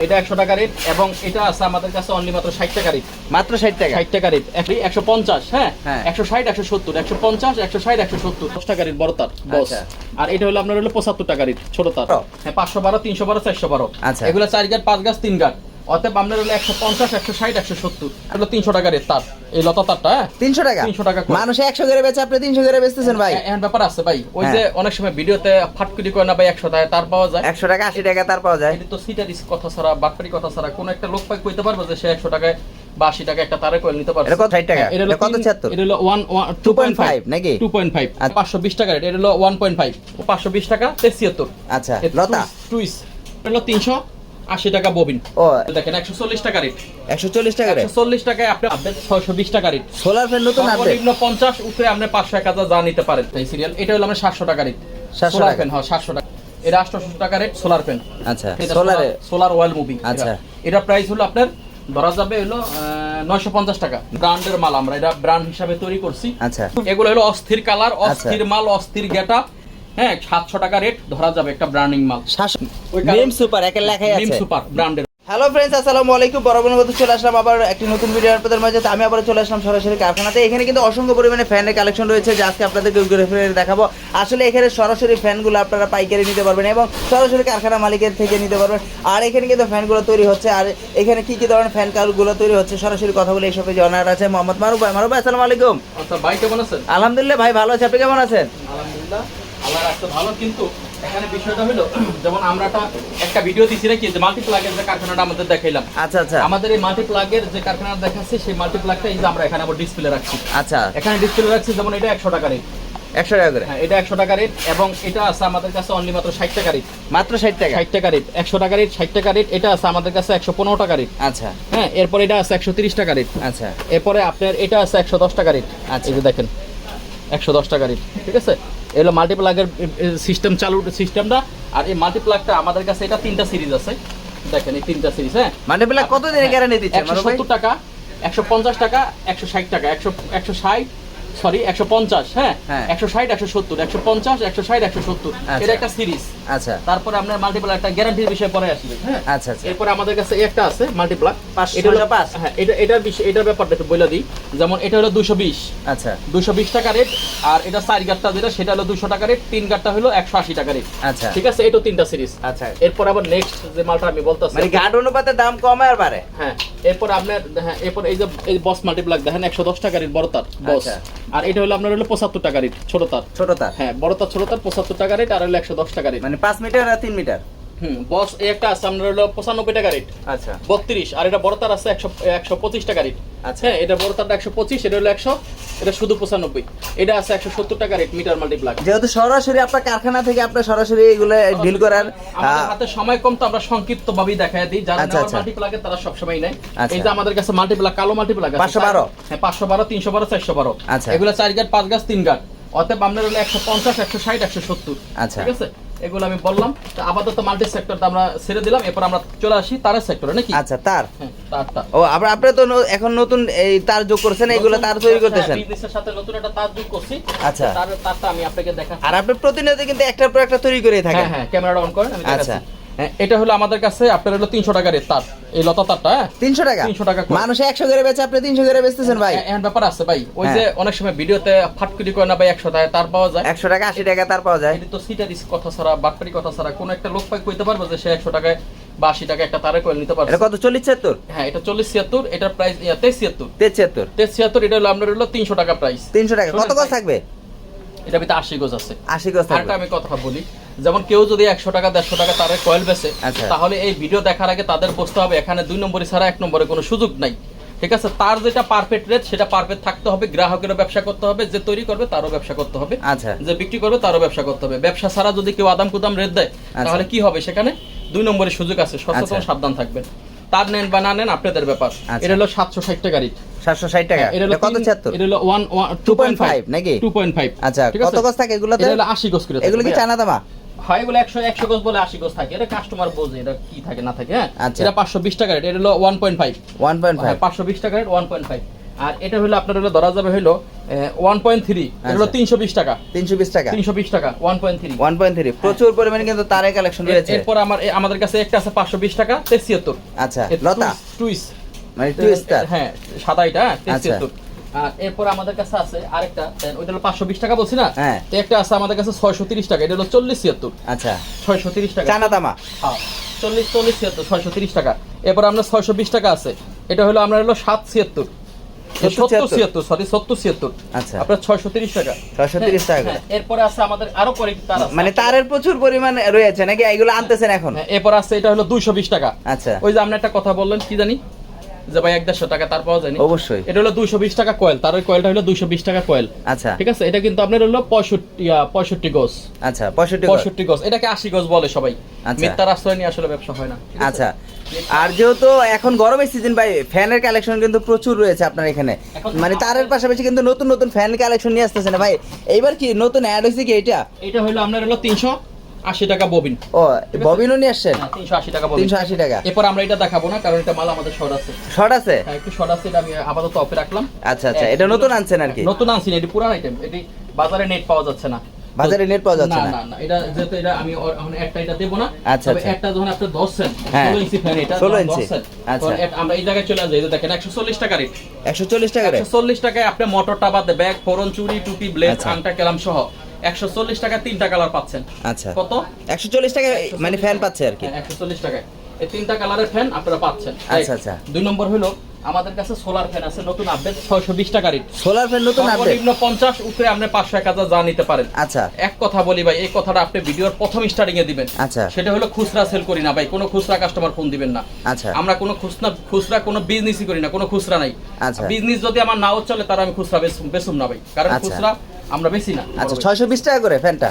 এটা 100 টাকা রেট এবং এটা আছে আমাদের কাছে অনলি মাত্র 60 টাকা রেট। মাত্র 60 টাকা। 60 টাকা রেট। 150, হ্যাঁ? হ্যাঁ। 160, 170, 150, 160, 170 10 টাকা রেট বড় তার বস। আচ্ছা। আর এটা হলো আপনার হলো 75 টাকা রেট ছোট তার। হ্যাঁ 512, 312, 412। আচ্ছা। এগুলো 4 গাঁট 5 গাছ 3 গাঁট। অতএব আপনার হলো 150, 160, 170 হলো 300 টাকা রেট তার। এই লতা তারটা, হ্যাঁ? 300 টাকা। 300 টাকা করে। মানুষ 100 করে বেচে, আপনি 300 করে বেচতেছেন ভাই। এখন ব্যাপার আছে ভাই, ওই হ্যাঁ। যে অনেক সময় ভিডিওতে ফাটকুলি করে না ভাই 100 টাকা তার পাওয়া যায়। 100 টাকা 80 টাকা তার পাওয়া যায়। এটা তো সিটারিস কথা ছাড়া বাটপারি কথা ছাড়া কোন একটা লোক পাই কইতে পারবে যে সে 100 টাকায় বা 80 টাকা একটা তারে কয়েল নিতে পারবে। এটা কত 60 টাকা? এটা হলো এটা কত 76? এটা হলো 2.5 নাকি? 2.5 আর 520 টাকা রেট। এটা হলো 1.5 ও 520 টাকা 73। আচ্ছা লতা টুইস এটা হলো 380 টাকা ববিন। ও দেখেন 140 টাকা রেট। 140 টাকা রে। 140 টাকায় আপনি 620 টাকা রেট। সোলার ফ্যান নতুন আপডেট। সর্বনিম্ন 50 উপরে আপনি 500 1000 যা নিতে পারেন। এই সিরিয়াল এটা হলো আমরা 700 টাকা রেট। 700 সোলার টাকা। ফ্যান, হ্যাঁ 700 টাকা। এটা 800 টাকা রেট সোলার ফ্যান। আচ্ছা এটা সোলারে সোলার অয়েল মুভি। আচ্ছা। এটা প্রাইস হলো আপনার ধরা যাবে হলো 950 টাকা। ব্র্যান্ডের মাল, আমরা এটা ব্র্যান্ড হিসাবে তৈরি করছি। আচ্ছা। এগুলো হলো অস্থির কালার, অস্থির মাল, অস্থির গেটআপ। হ্যাঁ 700 টাকা রেট ধরা যাবে একটা ব্র্যান্ডিং মাল। মিম সুপার একের লেখাই মিম আছে। সুপার ব্র্যান্ডের। হ্যালো ফ্রেন্ডস, আসসালামু আলাইকুম। বরাবর মতো চলে আসলাম আবার একটি নতুন ভিডিও আপনাদের মাঝে। তো আমি আবার চলে আসলাম সরাসরি কারখানাতে। এখানে কিন্তু অসংখ্য পরিমাণে ফ্যানের কালেকশন রয়েছে, যে আজকে আপনাদেরকে ঘুরে ফিরে দেখাবো। আসলে এখানে সরাসরি ফ্যানগুলো আপনারা পাইকারি নিতে পারবেন এবং সরাসরি কারখানা মালিকের থেকে নিতে পারবেন। আর এখানে কিন্তু ফ্যানগুলো তৈরি হচ্ছে, আর এখানে কি কি ধরনের ফ্যান কারগুলো তৈরি হচ্ছে সরাসরি কথা বলে এই সব যে অনার আছে মোহাম্মদ মারুফ ভাই। মারুফ ভাই আসসালামু আলাইকুম। আচ্ছা ভাই কেমন আছেন? আলহামদুলিল্লাহ ভাই ভালো আছি, আপনি কেমন আছেন? আলহামদুলিল্লাহ আল্লাহ রাখতে ভালো। কিন্তু এখানে বিষয়টা হলো যেমন আমরা একটা ভিডিও দিছি নাকি যে মাল্টিপ্লাগের যে কারখানাটা আমাদের দেখাইলাম। আচ্ছা আচ্ছা আমাদের এই মাল্টিপ্লাগের যে কারখানাটা দেখাচ্ছি সেই মাল্টিপ্লাগটা এই যে আমরা এখানে আবার ডিসপ্লে রাখছি। আচ্ছা এখানে ডিসপ্লে রাখছি যেমন এটা 100 টাকা রেট। 100 টাকা করে। হ্যাঁ এটা 100 টাকা রেট এবং এটা আছে আমাদের কাছে অনলি মাত্র 60 টাকা রেট। মাত্র 60 টাকা। 60 টাকা রেট, 100 টাকা রেট, 60 টাকা রেট। এটা আছে আমাদের কাছে 115 টাকা রেট। আচ্ছা হ্যাঁ এরপর এটা আছে 130 টাকা রেট। আচ্ছা এরপরে আপনার এটা আছে 110 টাকা রেট। আচ্ছা। এই যে দেখেন 110 টাকা রেট, ঠিক আছে? এগুলো মাল্টিপ্লাগের সিস্টেম চালু সিস্টেমটা। আর এই মাল্টিপ্লাগটা আমাদের কাছে এটা 3টা সিরিজ আছে। দেখেন এই 3টা সিরিজ। হ্যাঁ মাল্টিপ্লাগ কত দিনের গ্যারান্টি দিচ্ছে মারুফ ভাই? 170 টাকা, 150 টাকা, 160 টাকা, 160 সরি 150, হ্যাঁ হ্যাঁ। 160, 170, 150, 160, 170 আচ্ছা। এটা একটা সিরিজ। আচ্ছা তারপরে আপনার মাল্টিপ্লাগ একটা গ্যারান্টির বিষয়ে পরে আসবে। হ্যাঁ আচ্ছা আচ্ছা এরপরে আমাদের কাছে একটা আছে মাল্টিপ্লাগ। 505। হ্যাঁ এটার বিষয়, এটার ব্যাপারটা একটু বলে দিই। যেমন এটা হলো 220, আচ্ছা 220 টাকা রেট। আর এটা 4 গাঁটটা যেটা সেটা হলো 200 টাকা রেট। 3 গাঁটটা হলো 180 টাকা রেট। আচ্ছা ঠিক আছে, এটা 3টা সিরিজ। আচ্ছা। এরপর আবার নেক্সট যে মালটা আমি বলতাছি, মানে গার্ড অনুপাতে দাম কমে আর বাড়ে। হ্যাঁ এরপর আপনার, হ্যাঁ এরপর এই যে এই বস মাল্টিপ্লাগ দেখেন 110 টাকা রেট বড় তার বস। আচ্ছা। আর এটা হলো আপনার হলো 75 টাকা রেট ছোট তার। ছোট তার হ্যাঁ বড় তার ছোট তার 75 টাকা রেট আর হলো 110 টাকা রেট। মানে 5 মিটার আর 3 মিটার। বস এই একটা আছে আপনার হলো 95 টাকা রেট। আচ্ছা 32 আর এটা বড় তার আছে 125 টাকা রেট। আচ্ছা। হ্যাঁ এটা বড় তারটা 125, এটা হলো 100, এটা শুধু 95। এটা আছে 170 টাকা রেট মিটার মাল্টিপ্লাগ। যেহেতু সরাসরি আপনার কারখানা থেকে আপনার সরাসরি এগুলো ডিল করার আমাদের হাতে সময় কম তো আমরা সংক্ষিপ্ত ভাবেই দেখায় দিই। যারা আচ্ছা, আচ্ছা। মাল্টিপ্লাগে তারা সব সময় নেয়। আচ্ছা। এই যে আমাদের কাছে মাল্টিপ্লাগ কালো মাল্টিপ্লাগ আছে 512। হ্যাঁ 512, 312, 412। আচ্ছা। এগুলো 4 গাঁট 5 গাছ 3 গাঁট। অতএব আপনার হলো 150, 160, 170। আচ্ছা। ঠিক আছে, এগুলো আমি বললাম। তো আপাতত মাল্টি সেক্টরটা আমরা ছেড়ে দিলাম। এরপর আমরা চলে আসি তারের সেক্টরে নাকি। আচ্ছা তার। হ্যাঁ তারটা। ও আপনি তো এখন নতুন এই তার যোগ করছেন, এগুলো তার তৈরি করতেছেন। বিজনেসের সাথে নতুন একটা তার যোগ করছি। আচ্ছা। তারটা আমি আপনাকে দেখাচ্ছি। আর আপনি প্রতিনিয়ত কিন্তু একটার পর একটা তৈরি করে থাকেন। হ্যাঁ হ্যাঁ ক্যামেরাটা অন করেন আমি দেখাচ্ছি। আচ্ছা। হ্যাঁ, এটা হলো আমাদের কাছে আপনার হলো 300 টাকা রেট তার। এই লতা তারটা, হ্যাঁ 300 টাকা। 300 টাকা করে। মানুষ 100 করে বেচে, আপনি 300 করে বেচতেছেন ভাই। এখন ব্যাপার আছে ভাই, ওই হ্যাঁ। যে অনেক সময় ভিডিওতে ফাটকুলি করে না ভাই 100 টাকা তার পাওয়া যায়। 100 টাকা 80 টাকা তার পাওয়া যায়। এটা তো সিটারিস কথা ছাড়া বাটপারি কথা ছাড়া কোন একটা লোক পাই কইতে পারবে যে সে 100 টাকায় বা 80 টাকা একটা তারে কয়েল নিতে পারবে। এটা কত 40 76? হ্যাঁ এটা 40 76, এটার প্রাইস 73 73। 73। এটা হলো আপনার হলো 300 টাকা প্রাইস। 300 টাকা কত গজ থাকবে? এটা ভিতরে 80 গজ আছে। 80 গজ আরেকটা থাকবে। আমি কথা বলি, যেমন কেউ যদি 100 টাকা 150 টাকা তারে কয়েল বেচে, আচ্ছা। তাহলে এই ভিডিও দেখার আগে তাদের বুঝতে হবে এখানে 2 নম্বরই ছাড়া 1 নম্বরে কোনো সুযোগ নাই। ঠিক আছে, তার যেটা পারফেক্ট রেট সেটা পারফেক্ট থাকতে হবে। গ্রাহকেরও ব্যবসা করতে হবে, যে তৈরি করবে তারও ব্যবসা করতে হবে, আচ্ছা। যে বিক্রি করবে তারও ব্যবসা করতে হবে। ব্যবসা ছাড়া যদি কেউ আদাম কুদাম রেট দেয় তাহলে কি হবে? সেখানে 2 নম্বরের সুযোগ আছে। সচেতন আচ্ছা। সাবধান থাকবেন। তার নেন বা না নেন আপনাদের ব্যাপার। আচ্ছা। এটা হলো 760 টাকা রেট। 760 টাকা। এটা হলো কত 76? এটা হলো 2.5 নাকি? 2.5। আচ্ছা ঠিক কত আছে? গজ থাকে এগুলোতে? এটা হলো 80 গজ করে থাকে। এগুলো কি চায়না দামা? হয় এগুলো 100 গজ বলে 80 গজ থাকে। এটা কাস্টমার বোঝে এটা কি থাকে না থাকে। হ্যাঁ আচ্ছা। এটা 520 টাকা রেট। এটা হলো 1.5। 1.5। 520 টাকা রেট 1.5। আর এটা হলো আপনার হলো ধরা যাবে হলো 1.3, এটা হলো 320 টাকা। 320 টাকা 320 টাকা 1.3। 1.3 প্রচুর পরিমাণে কিন্তু তারের কালেকশন রয়েছে। এরপর আমাদের কাছে একটা আছে 520 টাকা 73। আচ্ছা লতা টুইস মানে টুইস্টার, হ্যাঁ সাদা এটা আচ্ছা। 73। আর এরপর আমাদের কাছে আছে আরেকটা, ওইটা হলো 520 টাকা বলছি না, হ্যাঁ। তো একটা আছে আমাদের কাছে 630 টাকা, এটা হলো 40-76। আচ্ছা 630 টাকা চানা দামা, হ্যাঁ 40-76 630 টাকা। এরপর আমরা 620 টাকা আছে, এটা হলো আমরা হলো 776 70-76 সরি 70-76। আচ্ছা আপনার 630 টাকা 630 টাকা করে। হ্যাঁ, এরপরে আছে আমাদের আরো কোয়ালিটি তার আছে, মানে তারের প্রচুর পরিমাণ রয়েছে নাকি, এগুলো আনতেছেন এখন? হ্যাঁ, এরপর আছে এটা হলো 220 টাকা। আচ্ছা ওই যে আপনি একটা কথা বললেন কি জানি যে ভাই 150 টাকা তার পাওয়া যায়নি, অবশ্যই এটা হলো 220 টাকা কয়েল, তার ওই কয়েলটা হলো 220 টাকা কয়েল। আচ্ছা ঠিক আছে, এটা কিন্তু আপনার হলো 65 গজ। আচ্ছা 65 গজ, এটাকে 80 গজ বলে সবাই, আচ্ছা। মিথ্যার আশ্রয় নিয়ে আসলে ব্যবসা হয় না। ঠিক আছে? আচ্ছা আর যেহেতু এখন গরমের সিজন ভাই, ফ্যানের কালেকশন কিন্তু প্রচুর রয়েছে আপনার এখানে, মানে তারের পাশাপাশি কিন্তু নতুন নতুন ফ্যান কালেকশন নিয়ে আসতেছেন ভাই। এইবার কি নতুন অ্যাড হয়েছে কি এটা? এটা হলো আপনার হলো 380 টাকা ববিন। ও ববিনও নিয়ে আসছেন? 380 টাকা ববিন। 380 টাকা। এরপর আমরা এটা দেখাবো না, কারণ এটা মাল আমাদের শর্ট আছে। শর্ট আছে? হ্যাঁ একটু শর্ট আছে, এটা আমি আপাতত অফে রাখলাম। আচ্ছা আচ্ছা, এটা নতুন আনছেন আর কি? নতুন আনছি না, এটা পুরান আইটেম, এটি বাজারে নেট পাওয়া যাচ্ছে না। বাজারে নেট পাওয়া যাচ্ছে না? না না, এটা যেহেতু এটা আমি এখন একটা এটা দেব না। আচ্ছা, তবে আচ্ছা। একটা যখন আপনি 10 সেন্ট, হ্যাঁ, 16 ইঞ্চি ফ্যান, এটা 16 10 ইঞ্চি। সেন্ট, আচ্ছা। তখন আমরা এই জায়গায় চলে যাই, এই যে দেখেন 140 টাকা রেট। 140 টাকা রে? 140 টাকায় আপনি মোটরটা বাদে ব্যাগ, ফোরন, চুড়ি, টুপি, ব্লেড, আচ্ছা। আংটা, কেলাম সহ 140 টাকা 3টা কালার পাচ্ছেন। আচ্ছা কত? 140 টাকা মানে ফ্যান পাচ্ছে আর কি? হ্যাঁ, 140 টাকায় এই 3টা কালারের ফ্যান আপনারা পাচ্ছেন। আচ্ছা, আচ্ছা। 2 নম্বর হলো আমাদের কাছে সোলার ফ্যান আছে, নতুন আপডেট 620 টাকা রেট। সোলার ফ্যান নতুন আপডেট? সর্বনিম্ন 50, উপরে আপনি 500-1000 যা নিতে পারেন। আচ্ছা এক কথা বলি ভাই, এই কথাটা আপনি ভিডিওর প্রথম স্টার্টিং এ দিবেন। আচ্ছা সেটা হলো খুচরা সেল করি না ভাই, কোনো খুচরা কাস্টমার ফোন দিবেন না। আচ্ছা আমরা কোনো খুচরা কোনো বিজনেসই করি না, কোনো খুচরা নাই। আচ্ছা। বিজনেস যদি আমার নাও চলে, তার আমি খুচরা বেচুম না ভাই, কারণ আচ্ছা। খুচরা আমরা বেশি না। আচ্ছা 620 টাকা করে ফ্যানটা?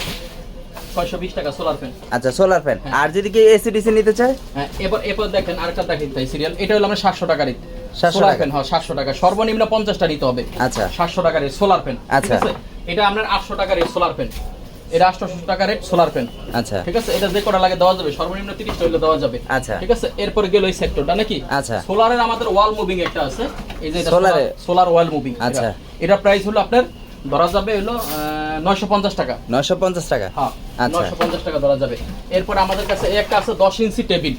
620 টাকা সোলার ফ্যান। আচ্ছা সোলার ফ্যান। হ্যাঁ। আর যদি কি এসি ডিসি নিতে চায়? হ্যাঁ, এরপর দেখেন আরেকটা দেখেন তাই সিরিয়াল, এটা হলো আমরা 700 টাকা রেট। 700 সোলার টাকা? ফ্যান, হ্যাঁ 700 টাকা, সর্বনিম্ন 50টা নিতে হবে। আচ্ছা 700 টাকা রেট সোলার ফ্যান। ঠিক আচ্ছা। আছে, এটা আপনার 800 টাকা রেট সোলার ফ্যান, এটা 800 টাকা রেট সোলার ফ্যান। আচ্ছা ঠিক আছে, এটা যে কটা লাগে দেওয়া যাবে, সর্বনিম্ন 30টা হইলে দেওয়া যাবে। আচ্ছা। ঠিক আছে, এরপর গেল এই সেক্টরটা নাকি। আচ্ছা। সোলারের আমাদের ওয়াল মুভিং একটা আছে, এই যে সোলারে? সোলার ওয়াল মুভিং। আচ্ছা। এটা প্রাইস হলো আপনার ধরা যাবে হলো 950 টাকা। 950 টাকা? হ্যাঁ আচ্ছা 950 টাকা ধরা যাবে। এরপর আমাদের কাছে এই একটা আছে 10 ইঞ্চি টেবিল,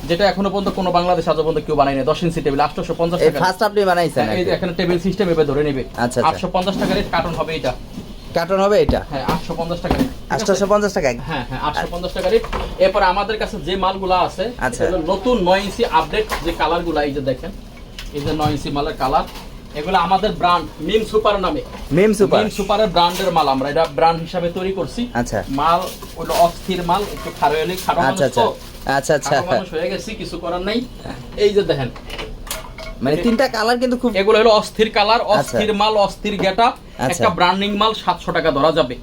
যেটা এখনো পর্যন্ত কোনো বাংলাদেশ আজ পর্যন্ত কেউ বানায় না। 10 ইঞ্চি টেবিল 850 এই টাকা। ফার্স্ট আপনি বানাইছেন? হ্যাঁ, এই যে এখানে টেবিল সিস্টেম এভাবে ধরে নেবে। আচ্ছা, আচ্ছা। 850 টাকা রেট, কার্টন হবে এটা। কার্টন হবে এটা? হ্যাঁ 850 টাকা রেট। 850 টাকা? হ্যাঁ হ্যাঁ 850 টাকা রেট। এরপর আমাদের কাছে যে মালগুলো আছে, আচ্ছা। এটা হলো নতুন 9 ইঞ্চি আপডেট যে কালারগুলো, এই যে দেখেন, এই যে 9 ইঞ্চি মালের কালার, এগুলো আমাদের ব্র্যান্ড মিম সুপার নামে। মিম সুপার? মিম সুপারের ব্র্যান্ডের মাল, আমরা এটা ব্র্যান্ড হিসাবে তৈরি করছি। আচ্ছা মাল হলো অস্থির মাল, একটু খারোয়ালি খাটো আচ্ছা মানুষ তো, আচ্ছা আচ্ছা খাটো মানুষ হয়ে গেছি, কিছু করার নাই। এই যে দেখেন, মানে তিনটা কালার কিন্তু খুব, এগুলো হলো অস্থির কালার, অস্থির মাল, অস্থির গেটআপ। আচ্ছা। একটা ব্র্যান্ডিং মাল 700 টাকা ধরা যাবে।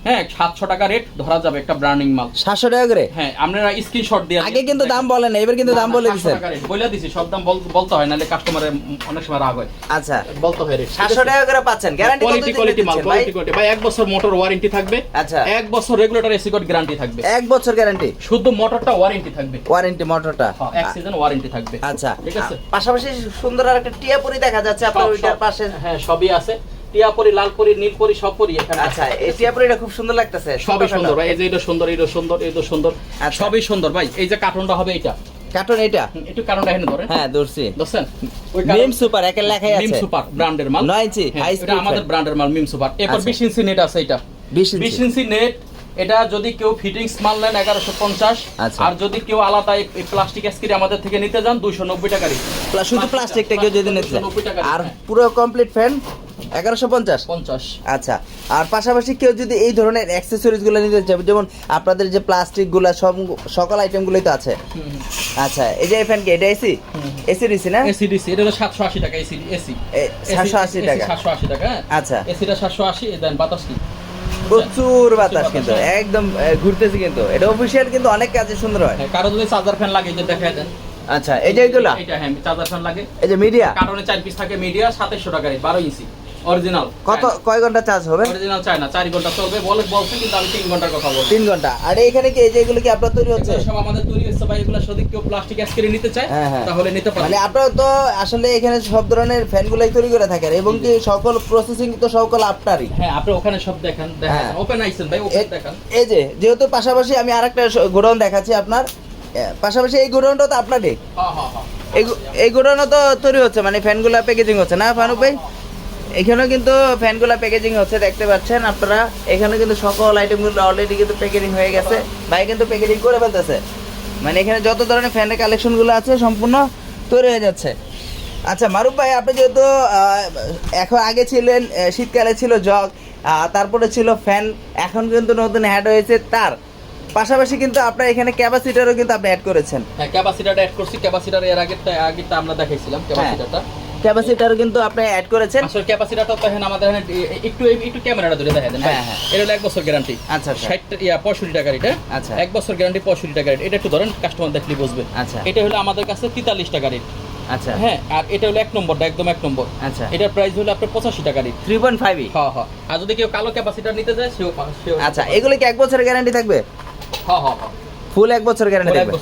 হ্যাঁ 700 টাকা রেট ধরা যাবে একটা ব্র্যান্ডিং মাল। 700 টাকা করে? হ্যাঁ আপনারা স্ক্রিনশট দিয়ে আগে কিন্তু দাম বলেন না, এবার কিন্তু দাম বলে দিছেন। বলে দিছি, সব দাম বলতে হয়, নাহলে কাস্টমারের অনেক সময় রাগ হয়। আচ্ছা বলতে হয় রেট 700 টাকা করে পাচ্ছেন, গ্যারান্টি কোয়ালিটি মাল, কোয়ালিটি ভাই 1 বছর মোটর ওয়ারেন্টি থাকবে। আচ্ছা 1 বছর রেগুলেটর এসি কোড গ্যারান্টি থাকবে। 1 বছর গ্যারান্টি? শুধু মোটরটা ওয়ারেন্টি থাকবে। ওয়ারেন্টি মোটরটা? হ্যাঁ 1 সিজন ওয়ারেন্টি থাকবে। আচ্ছা ঠিক আছে, পাশাপাশি সুন্দর আর একটা টিয়াপুরি দেখা যাচ্ছে আপনার ওইটার পাশে। হ্যাঁ সবই আছে, টিয়াপুরি, লালপুরি, নীলপুরি, সবপুরি এখানে। আচ্ছা এই টিয়াপুরিটা খুব সুন্দর লাগতেছে। সবই সুন্দর ভাই, এই যে এটা সুন্দর, এটা সুন্দর, এটা সুন্দর, আচ্ছা। সবই সুন্দর ভাই। এই যে কার্টনটা হবে এটা, কার্টন এটা? একটু কার্টনটা এখানে ধরেন। হ্যাঁ ধরছি। দেখছেন মিম সুপার একের লেখাই আছে। মিম সুপার ব্র্যান্ডের মাল, 9 ইঞ্চি হ্যাঁ, হাই এটা স্পিড আমাদের ব্র্যান্ডের মাল মিম সুপার। এরপর আচ্ছা। 20 ইঞ্চি নেট আছে, এটা 20 20 ইঞ্চি নেট। এটা যদি কেউ ফিটিংস মাল নেন 1150, আচ্ছা। আর যদি কেউ আলাদা এই প্লাস্টিক স্ক্রিন আমাদের থেকে নিতে যান 290 টাকা রেট। শুধু প্লাস্টিকটা কেউ যদি নিতে চায়, 290 টাকা আর হ্যাঁ। পুরো কমপ্লিট ফ্যান 1150? 50। আচ্ছা আর পাশাপাশি কেউ যদি এই ধরনের অ্যাকসেসরিজ গুলো নিতে চায়, যেমন আপনাদের যে প্লাস্টিক গুলা সকল আইটেম গুলোই তো আছে। আচ্ছা এই যে এই ফ্যান কি এটা এসি? এসি ডিসি না? এসি ডিসি, এটা হলো 780 টাকা এসি। 780 টাকা? 780 টাকা। হ্যাঁ আচ্ছা এসিটা 780, দেন বাতাস কি প্রচুর বাতাস কিন্তু একদম ঘুরতেছে কিন্তু, এটা অফিশিয়াল কিন্তু অনেক কাজে সুন্দর হয়। হ্যাঁ, কারো যদি চার্জার ফ্যান লাগে যে দেখায় দেন। আচ্ছা এই যে এগুলা, এটা হ্যাঁ চার্জার ফ্যান লাগে, এই যে মিডিয়া কারণে 4 পিস থাকে মিডিয়া 2700 টাকা রেট, 12 ইঞ্চি। অরিজিনাল কয় ঘন্টা চার্জ হবে? অরিজিনাল চায় না 4 ঘন্টা চলবে বলছে, কিন্তু আমি 3 ঘন্টার কথা বলছি। 3 ঘন্টা। আর এখানে কি এই যে এগুলো কি আপনার তৈরি হচ্ছে? এগুলো সব আমাদের তৈরি হচ্ছে ভাই। এগুলো যদি কেউ প্লাস্টিক অ্যাসকেরি নিতে চায় তাহলে নিতে পারে। মানে আপনারা তো আসলে এখানে সব ধরনের ফ্যানগুলাই তৈরি করে থাকেন এবং কি সকল প্রসেসিং তো সকল আপনারই? হ্যাঁ, আপনি ওখানে সব দেখেন ওপেন আইছেন ভাই, ওপেন দেখেন। এই যে যেহেতু পাশাপাশি আমি আরেকটা গোডাউন দেখাচ্ছি আপনার, পাশাপাশি এই গোডাউনটা তো আপনারই। এই গোডাউনও তো তৈরি হচ্ছে, মানে ফ্যানগুলো প্যাকেজিং হচ্ছে না ফানুক ভাই? এখানেও কিন্তু ফ্যানগুলো প্যাকেজিং হচ্ছে, দেখতে পাচ্ছেন আপনারা। এখানে কিন্তু সকল আইটেমগুলো অলরেডি কিন্তু প্যাকেজিং হয়ে গেছে, ভাই কিন্তু প্যাকেজিং করে ফেলতেছে। মানে এখানে যত ধরনের ফ্যানের কালেকশনগুলো আছে সম্পূর্ণ তৈরি হয়ে যাচ্ছে। আচ্ছা মারুফ ভাই, আপনি যেহেতু এখন আগে ছিলেন শীতকালে ছিল জগ, তারপরে ছিল ফ্যান, এখন কিন্তু নতুন অ্যাড হয়েছে তার পাশাপাশি কিন্তু আপনার এখানে ক্যাপাসিটারও কিন্তু আপনি অ্যাড করেছেন। হ্যাঁ, ক্যাপাসিটারটা অ্যাড করছি। ক্যাপাসিটার এর আগেরটা আমরা দেখাইছিলাম ক্যাপাসিটারও কিন্তু আপনি অ্যাড করেছেন। আসলে ক্যাপাসিটারটা তো এখানে আমাদের এখানে একটু ক্যামেরাটা ধরে দেখা দেন। হ্যাঁ, এটা হলো 1 বছর গ্যারান্টি। আচ্ছা, 65 টাকা এটা। আচ্ছা, 1 বছর গ্যারান্টি 65 টাকা। এটা একটু ধরেন, কাস্টমার দেখলে বুঝবে। আচ্ছা, এটা হলো আমাদের কাছে 43 টাকা রেট। আচ্ছা, হ্যাঁ, আর এটা হলো 1 নম্বরটা, একদম 1 নম্বর। আচ্ছা, এটার প্রাইস হলো আপনার 85 টাকা রেট। 3.5। হ্যাঁ হ্যাঁ। আর যদি কেউ কালো ক্যাপাসিটার নিতে চায় সেও। আচ্ছা, এগুলো কি 1 বছরের গ্যারান্টি থাকবে? হ্যাঁ হ্যাঁ হ্যাঁ, ফুল 1 বছর গ্যারান্টি থাকবে।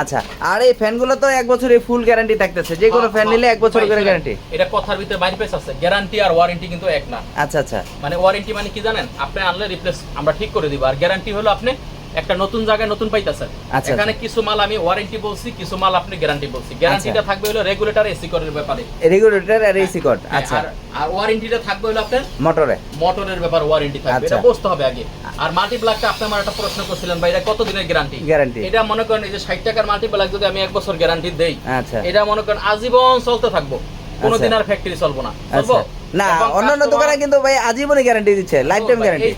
আচ্ছা, আর এই ফ্যানগুলো তো 1 বছরের ফুল গ্যারান্টি থাকতেছে, যে কোনো ফ্যান নিলে 1 বছর করে গ্যারান্টি। এটা কথার ভিতরে বাইরে পেছ আছে, গ্যারান্টি আর ওয়ারেন্টি কিন্তু এক না। আচ্ছা আচ্ছা, মানে ওয়ারেন্টি মানে কি জানেন, আপনি আনলে রিপ্লেস আমরা ঠিক করে দিব, আর গ্যারান্টি হলো আপনি একটা নতুন জায়গায় নতুন পাইতেছেন। এখানে কিছু মাল আমি ওয়ারেন্টি বলছি, কিছু মাল আপনি গ্যারান্টি বলছি। গ্যারান্টিটা থাকবে হলো রেগুলেটর এসি কোডের ব্যাপারে, রেগুলেটর আর এসি কোড। আচ্ছা, আর ওয়ারেন্টিটা থাকবে হলো আপনার মোটরের ব্যাপার ওয়ারেন্টি থাকবে। এটা বুঝতে হবে আগে। আর মাল্টি ব্লকটা আপনি আমার একটা প্রশ্ন করছিলেন ভাই, এটা কত দিনের গ্যারান্টি? এটা মনে করেন এই যে 60 টাকার মাল্টি ব্লক যদি আমি 1 বছর গ্যারান্টি দেই, আচ্ছা, এটা মনে করেন আজীবন চলতে থাকবো, কোনোদিন আর ফ্যাক্টরি চলবো না। চলবো না, অন্যান্য দোকানে কিন্তু ভাই আজীবনই গ্যারান্টি দিচ্ছে, লাইফ টাইম গ্যারান্টি।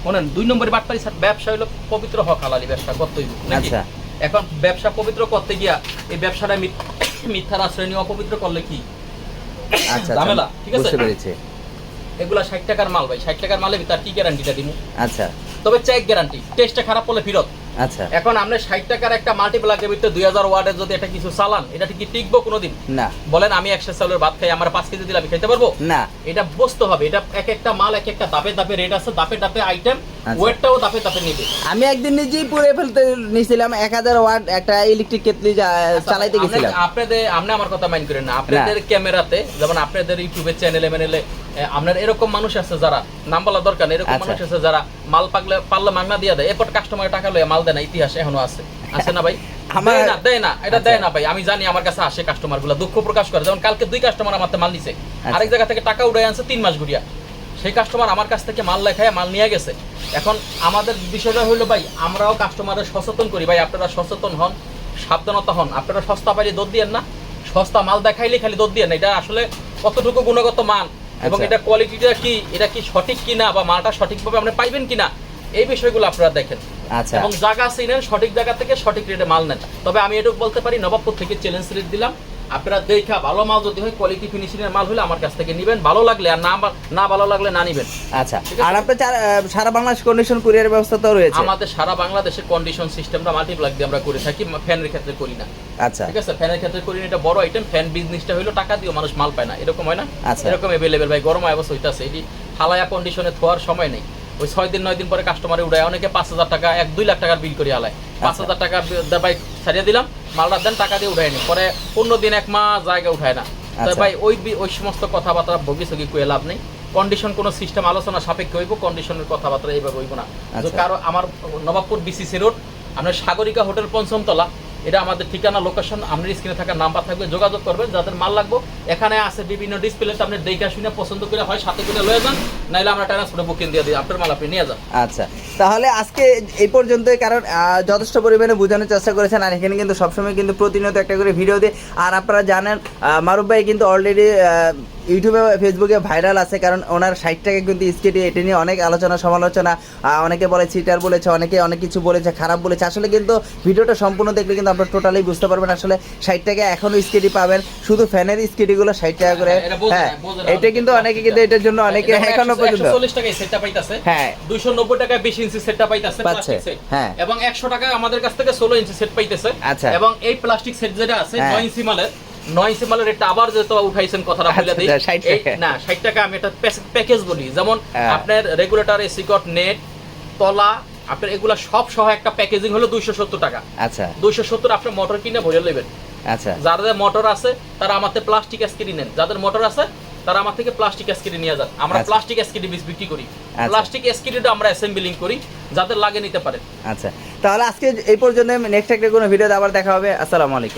শুনেন, 2 নম্বরে বাটপারি স্যার, ব্যবসা হলো পবিত্র হক হালালি, ব্যবসা করতেই। আচ্ছা, এখন ব্যবসা পবিত্র করতে গিয়া এই ব্যবসাটা মিথ্যার আশ্রয় নিয়ে অপবিত্র করলে কি আচ্ছা ঝামেলা? ঠিক আছে, বুঝতে পেরেছি। এগুলা 60 টাকার মাল ভাই, 60 টাকার মালে তার কি গ্যারান্টিটা দিমু? আচ্ছা, তবে চেক গ্যারান্টি, টেস্টটা খারাপ হলে ফেরত। আচ্ছা, এখন আমরা 60 টাকার একটা মাল্টিপ্লাকের ভিতরে 2000 ওয়াটের যদি এটা কিছু চালান, এটা কি টিকবো কোনোদিন? না। বলেন, আমি 100 চালের ভাত খাই, আমার 5 কেজি দিলে আমি খাইতে পারবো না? এটা বুঝতে হবে। এটা এক একটা মাল এক একটা দাপে দাপে রেট আছে, দাপে দাপে আইটেম, ওয়েটটাও দাপে দাপে নিবে। আমি একদিন নিজেই পুরে ফেলতে নিছিলাম 1000 ওয়াট একটা ইলেকট্রিক কেটলি চালাইতে গেছিলাম। আপনি আমার কথা মাইন্ড করেন না। আপনাদের ক্যামেরাতে, যেমন আপনাদের ইউটিউবের চ্যানেলে মেনেলে আপনার এরকম মানুষ আছে যারা, নাম বলা দরকার, এরকম মানুষ আছে যারা মাল পারলে মাংনা দিয়ে দেয়, এরপর কাস্টমার টাকা লয়ে মাল দেয় না। ইতিহাস এখনো আছে না ভাই? দেয় না ভাই। আমি জানি, আমার কাছে আসে কাস্টমার গুলা, দুঃখ প্রকাশ করে। যেমন কালকে 2 কাস্টমার আমার মাল নিছে, আরেক জায়গা থেকে টাকা উড়াই আনছে 3 মাস ঘুরিয়া। সেই কাস্টমার আমার কাছ থেকে মাল লেখায় মাল নিয়ে গেছে। এখন আমাদের বিষয়টা হলো ভাই, আমরাও কাস্টমারের সচেতন করি ভাই। আপনারা সচেতন হন, সাবধানতা হন। আপনারা সস্তা পাইলে দৌড় দিয়েন না, সস্তা মাল দেখাইলে খালি দৌড় দিয়েন না। এটা আসলে কতটুকু গুণগত মান এবং এটা কোয়ালিটিটা কি, এটা কি সঠিক কিনা, বা মালটা সঠিকভাবে আপনি পাইবেন কিনা, এই বিষয়গুলো আপনারা দেখেন। এবং জায়গা চিনেন, সঠিক জায়গা থেকে সঠিক রেটে মাল নেন। তবে আমি এটুকু বলতে পারি, নবাবপুর থেকে চ্যালেঞ্জ রেট দিলাম, আপনারা দেখা ভালো মাল যদি হয়, কোয়ালিটি ফিনিশিং এর মাল হলে আমার কাছ থেকে নেবেন, ভালো লাগলে। আর না ভালো লাগলে না নেবেন। আচ্ছা, আর আপনার সারা বাংলাদেশ কন্ডিশন কুরিয়ার ব্যবস্থা তো রয়েছে? আমাদের সারা বাংলাদেশের কন্ডিশন সিস্টেমটা মাল্টিপ্লাক দিয়ে আমরা করে থাকি, ফ্যানের ক্ষেত্রে করি না। আচ্ছা, ঠিক আছে, ফ্যানের ক্ষেত্রে করি না। এটা বড় আইটেম। ফ্যান বিজনেসটা হলো টাকা দিয়ে মানুষ মাল পায় না, এরকম হয় না? এরকম अवेलेबल ভাই, গরম অবস্থা হইতাছে। এটি হালায়া কন্ডিশনে থোয়ার সময় নেই। ওই 6 দিন 9 দিন পরে কাস্টমারে উড়ায়, অনেকে 5000 টাকা 1-2 লাখ টাকার বিল করে আলায়। 5000 টাকা ভাই ছাড়িয়ে দিলাম, মালটা দেন, টাকা দিয়ে উঠায় নি, পরে 15 দিন 1 মাস জায়গা উঠায় না। তো ভাই ওই সমস্ত কথাবার্তা বগিসগি কয়ে লাভ নেই। কন্ডিশন কোন সিস্টেম আলোচনা সাপেক্ষে হইব, কন্ডিশনের কথাবার্তা এইভাবে হইব না। কারো আমার নবাবপুর বিসিসি রোড, আপনার সাগরিকা হোটেল 5ম তলা, এটা আমাদের ঠিকানা, লোকেশন আপনার স্ক্রিনে থাকা নাম্বার থাকবে, যোগাযোগ করবেন। যাদের মাল লাগবে এখানে আছে বিভিন্ন ডিসপ্লেতে, আপনি দেখে শুনে পছন্দ করে হয় সাথে করে লয়ে যান, নাইলে আমরা ট্রান্সপোর্টে বুকিং দিয়ে দিই, আপনার মাল আপনি নিয়ে যান। আচ্ছা, তাহলে আজকে এই পর্যন্তই, কারণ যথেষ্ট পরিমাণে বোঝানোর চেষ্টা করেছেন। আর এখানে কিন্তু সবসময় কিন্তু প্রতিনিয়ত একটা করে ভিডিও দিই। আর আপনারা জানেন মারুফ ভাই কিন্তু অলরেডি ইউটিউবে ফেসবুকে ভাইরাল আছে, কারণ ওনার 60 টাকা কিন্তু স্কেটি, এটা নিয়ে অনেক আলোচনা সমালোচনা, অনেকে বলে চিটার বলেছে, অনেকে অনেক কিছু বলেছে, খারাপ বলেছে। আসলে কিন্তু ভিডিওটা সম্পূর্ণ দেখলে কিন্তু আপনারা টোটালি বুঝতে পারবেন আসলে 60 টাকা এখনো স্কেটি পাবেন, শুধু ফ্যানের স্কেটিগুলো 60 টাকা করে। হ্যাঁ, এটা কিন্তু অনেকে কিন্তু এটার জন্য অনেকে এখনো পর্যন্ত 140 টাকায় সেটটা পাইতাছে। হ্যাঁ, 290 টাকায় 20 ইঞ্চি সেটটা পাইতাছে প্লাস্টিক সেট। হ্যাঁ, এবং 100 টাকায় আমাদের কাছ থেকে 16 ইঞ্চি সেট পাইতেছে। আচ্ছা, এবং এই প্লাস্টিক সেট যেটা আছে 9 ইঞ্চি মালের, 9 ইঞ্চি মালের রেটটা আবার যেহেতু উঠাইছেন কথাটা বলে দিই। 60 টাকা। না 60 টাকা আমি এটা প্যাকেজ বলি, যেমন হ্যাঁ। আপনার রেগুলেটর, এসি কট, নেট, তলা, আপনার এগুলা সব সহ একটা প্যাকেজিং হলো 270 টাকা। আচ্ছা 270 আপনি মোটর কিনে ভরে নেবেন। আচ্ছা যাদের মোটর আছে তারা আমার থেকে প্লাস্টিক এসকিডি নেন, যাদের মোটর আছে তারা আমার থেকে প্লাস্টিক এসকিডি নিয়ে যান। আমরা আচ্ছা। প্লাস্টিক এসকিডি বিক্রি করি, আচ্ছা। প্লাস্টিক এসকিডিটা আমরা অ্যাসেম্বলিং করি, যাদের লাগে নিতে পারেন। আচ্ছা তাহলে আজকে এই পর্যন্ত, নেক্সট একটা কোনো ভিডিওতে আবার দেখা হবে। আসসালামু আলাইকুম।